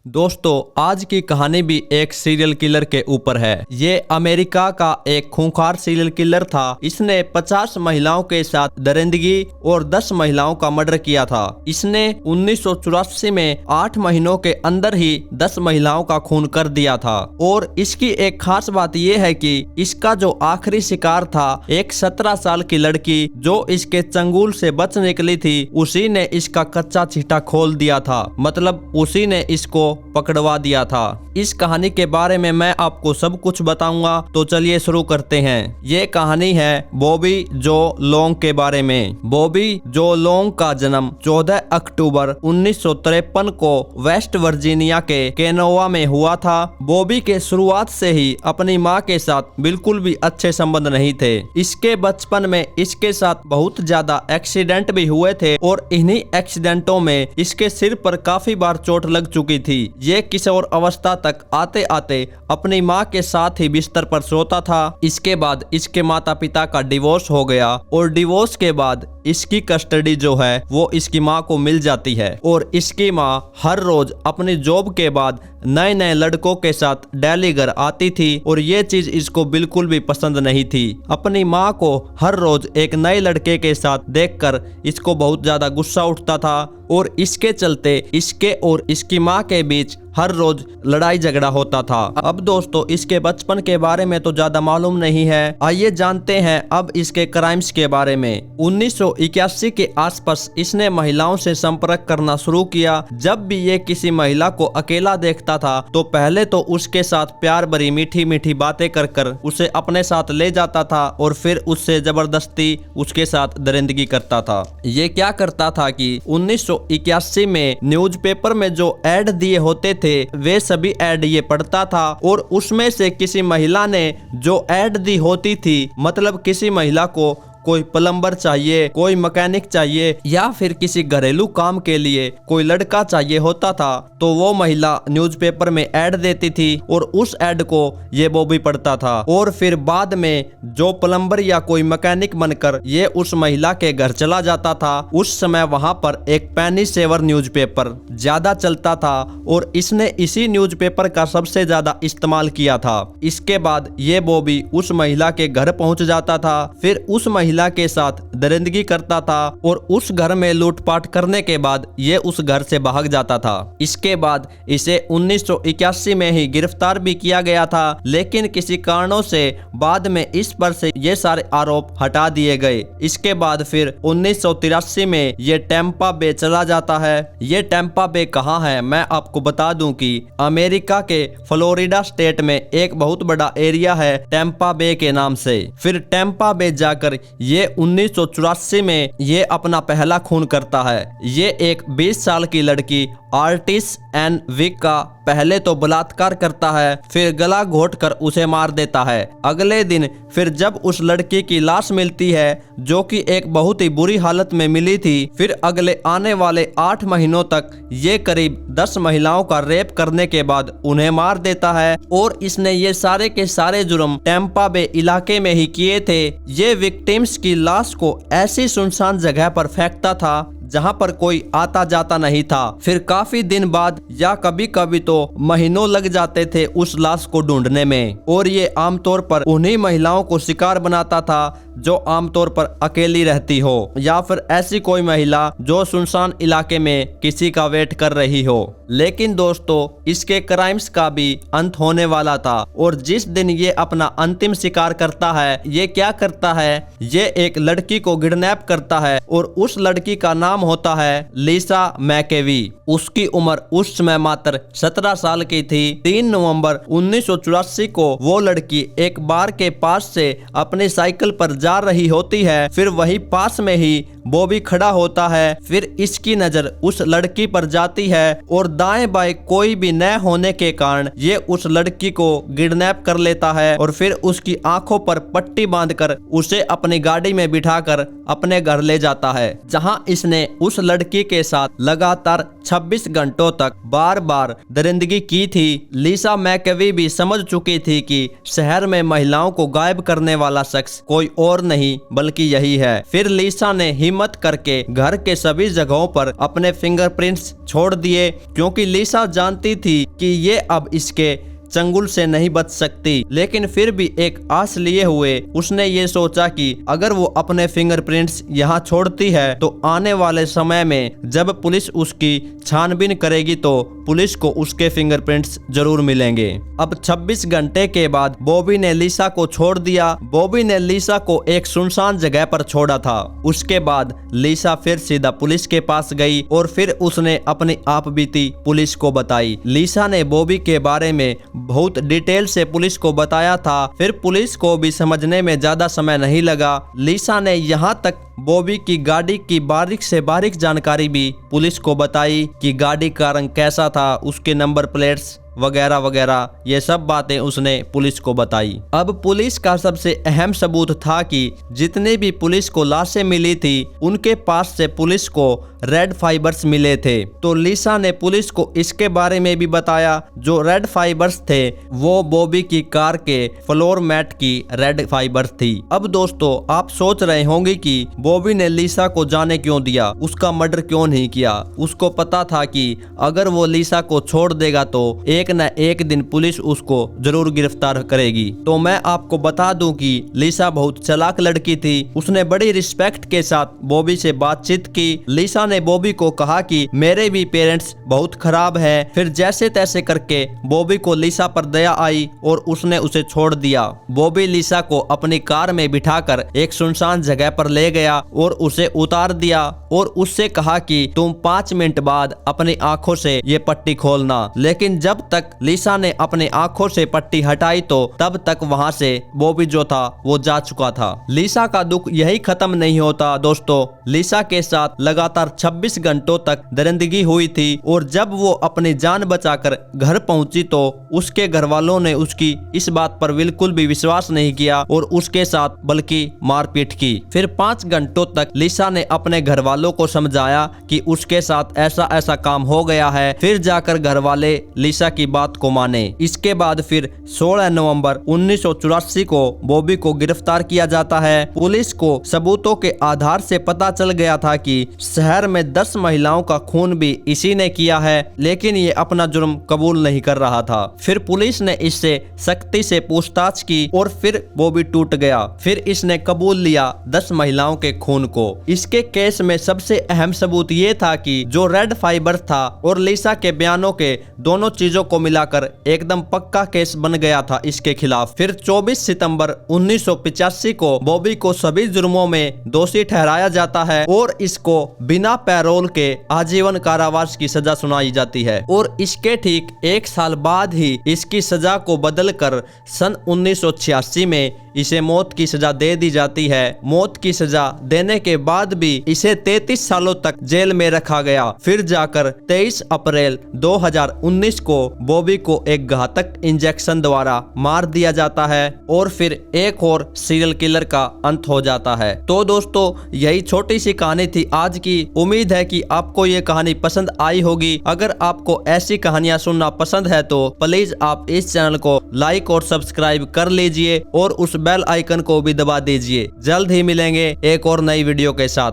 दोस्तों आज की कहानी भी एक सीरियल किलर के ऊपर है। ये अमेरिका का एक खूंखार सीरियल किलर था। इसने 50 महिलाओं के साथ दरिंदगी और 10 महिलाओं का मर्डर किया था। इसने 1984 में 8 महीनों के अंदर ही 10 महिलाओं का खून कर दिया था। और इसकी एक खास बात यह है कि इसका जो आखिरी शिकार था एक 17 साल की लड़की जो इसके चंगुल से बच निकली थी, उसी ने इसका कच्चा चिट्ठा खोल दिया था। मतलब उसी ने इसको पकड़वा दिया था। इस कहानी के बारे में मैं आपको सब कुछ बताऊंगा, तो चलिए शुरू करते हैं। ये कहानी है बॉबी जो लोंग के बारे में। बॉबी जो लोंग का जन्म 14 अक्टूबर 1953 को वेस्ट वर्जीनिया के केनोवा में हुआ था। बॉबी के शुरुआत से ही अपनी मां के साथ बिल्कुल भी अच्छे संबंध नहीं थे। इसके बचपन में इसके साथ बहुत ज्यादा एक्सीडेंट भी हुए थे और इन्हीं एक्सीडेंटों में इसके सिर पर काफी बार चोट लग चुकी थी। ये किशोर अवस्था तक आते आते अपनी मां के साथ ही बिस्तर पर सोता था। इसके बाद इसके माता पिता का डिवोर्स हो गया और डिवोर्स के बाद इसकी कस्टडी जो है वो इसकी मां को मिल जाती है। और इसकी मां हर रोज अपनी जॉब के बाद नए नए लड़कों के साथ डेली घर आती थी और ये चीज इसको बिल्कुल भी पसंद नहीं थी। अपनी मां को हर रोज एक नए लड़के के साथ देखकर इसको बहुत ज्यादा गुस्सा उठता था और इसके चलते इसके और इसकी मां के बीच हर रोज लड़ाई झगड़ा होता था। अब दोस्तों इसके बचपन के बारे में तो ज्यादा मालूम नहीं है, आइए जानते हैं अब इसके क्राइम्स के बारे में। 1981 के आसपास इसने महिलाओं से संपर्क करना शुरू किया। जब भी ये किसी महिला को अकेला देखता था तो पहले तो उसके साथ प्यार भरी मीठी मीठी बातें कर कर उसे अपने साथ ले जाता था और फिर उससे जबरदस्ती उसके साथ दरिंदगी करता था। ये क्या करता था कि 1981 में न्यूज़पेपर में जो ऐड दिए होते थे वे सभी ऐड ये पढ़ता था और उसमें से किसी महिला ने जो ऐड दी होती थी, मतलब किसी महिला को कोई प्लम्बर चाहिए, कोई मैकेनिक चाहिए या फिर किसी घरेलू काम के लिए कोई लड़का चाहिए होता था, तो वो महिला न्यूज़पेपर में ऐड देती थी और उस ऐड को ये बॉबी पढ़ता था। और फिर बाद में जो प्लम्बर या कोई मैकेनिक बनकर ये उस महिला के घर चला जाता था, उस समय वहां पर एक पेनी सेवर न्यूज़पेपर ज्यादा चलता था और इसने इसी न्यूज़पेपर का सबसे ज्यादा इस्तेमाल किया था। इसके बाद ये बॉबी उस महिला के घर पहुंच जाता था, फिर उस महिला के साथ दरिंदगी करता था और उस घर में लूटपाट करने के बाद ये उस घर से भाग जाता था। इसके बाद इसे 1981 में ही गिरफ्तार भी किया गया था, लेकिन किसी कारणों से बाद में इस पर से ये सारे आरोप हटा दिए गए। इसके बाद फिर 1983 में ये टैंपा बे चला जाता है। ये टैंपा बे कहाँ है मैं आपको बता दूं कि अमेरिका के फ्लोरिडा स्टेट में एक बहुत बड़ा एरिया है टैंपा बे के नाम से। फिर टैंपा बे जाकर ये 1984 में ये अपना पहला खून करता है। ये एक 20 साल की लड़की आर्टिस एंड विक का पहले तो बलात्कार करता है, फिर गला घोट कर उसे मार देता है। अगले दिन फिर जब उस लड़की की लाश मिलती है जो कि एक बहुत ही बुरी हालत में मिली थी, फिर अगले आने वाले 8 महीनों तक ये करीब 10 महिलाओं का रेप करने के बाद उन्हें मार देता है। और इसने ये सारे के सारे जुर्म टैंपा बे इलाके में ही किए थे। ये विक्टिम्स की लाश को ऐसी सुनसान जगह पर फेंकता था जहां पर कोई आता जाता नहीं था। फिर काफी दिन बाद या कभी कभी तो महीनों लग जाते थे उस लाश को ढूंढने में। और ये आमतौर पर उन्हीं महिलाओं को शिकार बनाता था जो आमतौर पर अकेली रहती हो या फिर ऐसी कोई महिला जो सुनसान इलाके में किसी का वेट कर रही हो। लेकिन दोस्तों इसके क्राइम्स का भी अंत होने वाला था और जिस दिन ये अपना अंतिम शिकार करता है, ये क्या करता है, ये एक लड़की को किडनैप करता है और उस लड़की का नाम होता है लिसा मैकेवी। उसकी उम्र उस समय मात्र 17 साल की थी। 3 नवंबर 1984 को वो लड़की एक बार के पास से अपनी साइकिल पर जा रही होती है। फिर वही पास में ही बॉबी खड़ा होता है। फिर इसकी नजर उस लड़की पर जाती है और दाएं बाएं कोई भी न होने के कारण ये उस लड़की को किडनैप कर लेता है और फिर उसकी आंखों पर पट्टी बांधकर उसे अपनी गाड़ी में बिठाकर अपने घर ले जाता है, जहां इसने उस लड़की के साथ लगातार 26 घंटों तक बार बार दरिंदगी की थी। लिसा मैकवी भी समझ चुकी थी कि शहर में महिलाओं को गायब करने वाला शख्स कोई और नहीं बल्कि यही है। फिर लिसा ने हिम्मत करके घर के सभी जगहों पर अपने फिंगरप्रिंट्स छोड़ दिए, क्योंकि लिसा जानती थी कि ये अब इसके चंगुल से नहीं बच सकती। लेकिन फिर भी एक आस लिए हुए उसने ये सोचा कि अगर वो अपने फिंगरप्रिंट्स यहाँ छोड़ती है तो आने वाले समय में जब पुलिस उसकी छानबीन करेगी तो पुलिस को उसके फिंगरप्रिंट्स जरूर मिलेंगे। अब 26 घंटे के बाद बॉबी ने लिसा को छोड़ दिया। बॉबी ने लिसा को एक सुनसान जगह पर छोड़ा था। उसके बाद लिसा फिर सीधा पुलिस के पास गई और फिर उसने अपनी आप बीती पुलिस को बताई। लिसा ने बॉबी के बारे में बहुत डिटेल से पुलिस को बताया था। फिर पुलिस को भी समझने में ज्यादा समय नहीं लगा। लिसा ने यहाँ तक बॉबी की गाड़ी की बारीक से बारीक जानकारी भी पुलिस को बताई कि गाड़ी का रंग कैसा था, उसके नंबर प्लेट्स वगैरह वगैरह, ये सब बातें उसने पुलिस को बताई। अब पुलिस का सबसे अहम सबूत था कि जितने भी पुलिस को लाशें मिली थी उनके पास से पुलिस को रेड फाइबर्स मिले थे। तो लिसा ने पुलिस को इसके बारे में भी बताया। जो रेड फाइबर्स थे वो बॉबी की कार के फ्लोर मैट की रेड फाइबर्स थी। अब दोस्तों आप सोच रहे होंगे कि बॉबी ने लिसा को जाने क्यों दिया, उसका मर्डर क्यों नहीं किया। उसको पता था कि अगर वो लिसा को छोड़ देगा तो एक न एक दिन पुलिस उसको जरूर गिरफ्तार करेगी। तो मैं आपको बता दूं कि लिसा बहुत चालाक लड़की थी। उसने बड़ी रिस्पेक्ट के साथ बॉबी से बातचीत की। लिसा ने बॉबी को कहा कि मेरे भी पेरेंट्स बहुत खराब हैं। फिर जैसे तैसे करके बॉबी को लिसा पर दया आई और उसने उसे छोड़ दिया। बॉबी लिसा को अपनी कार में बिठाकर एक सुनसान जगह पर ले गया और उसे उतार दिया और उससे कहा कि तुम 5 मिनट बाद अपनी आंखों से ये पट्टी खोलना। लेकिन जब तक लिसा ने अपनी आंखों से पट्टी हटाई तो तब तक वहां से बॉबी जो था वो जा चुका था। लिसा का दुख यही खत्म नहीं होता दोस्तों। लिसा के साथ लगातार 26 घंटों तक दरिंदगी हुई थी और जब वो अपनी जान बचाकर घर पहुंची तो उसके घर वालों ने उसकी इस बात पर बिल्कुल भी विश्वास नहीं किया और उसके साथ बल्कि मारपीट की। फिर 5 घंटों तक लिसा ने अपने घर वालों को समझाया कि उसके साथ ऐसा ऐसा काम हो गया है। फिर जाकर घर वाले लिसा की बात को माने। इसके बाद फिर 16 नवंबर 1984 को बॉबी को गिरफ्तार किया जाता है। पुलिस को सबूतों के आधार से पता चल गया था कि शहर में 10 महिलाओं का खून भी इसी ने किया है, लेकिन ये अपना जुर्म कबूल नहीं कर रहा था। फिर पुलिस ने इससे सख्ती से पूछताछ की और फिर बॉबी टूट गया। फिर इसने कबूल लिया 10 महिलाओं के खून को। इसके केस में सबसे अहम सबूत ये था कि जो रेड फाइबर था और लिसा के बयानों के दोनों चीजों को मिलाकर एकदम पक्का केस बन गया था इसके खिलाफ। फिर 24 सितंबर 1985 को बॉबी को सभी जुर्मों में दोषी ठहराया जाता है और इसको बिना पैरोल के आजीवन कारावास की सजा सुनाई जाती है। और इसके ठीक 1 साल बाद ही इसकी सजा को बदलकर सन 1986 में इसे मौत की सजा दे दी जाती है। मौत की सजा देने के बाद भी इसे 33 सालों तक जेल में रखा गया। फिर जाकर 23 अप्रैल 2019 को बॉबी को एक घातक इंजेक्शन द्वारा मार दिया जाता है और फिर एक और सीरियल किलर का अंत हो जाता है। तो दोस्तों यही छोटी सी कहानी थी आज की। उम्मीद है कि आपको ये कहानी पसंद आई होगी। अगर आपको ऐसी कहानियां सुनना पसंद है तो प्लीज आप इस चैनल को लाइक और सब्सक्राइब कर लीजिए और उस बेल आइकन को भी दबा दीजिए। जल्द ही मिलेंगे एक और नई वीडियो के साथ।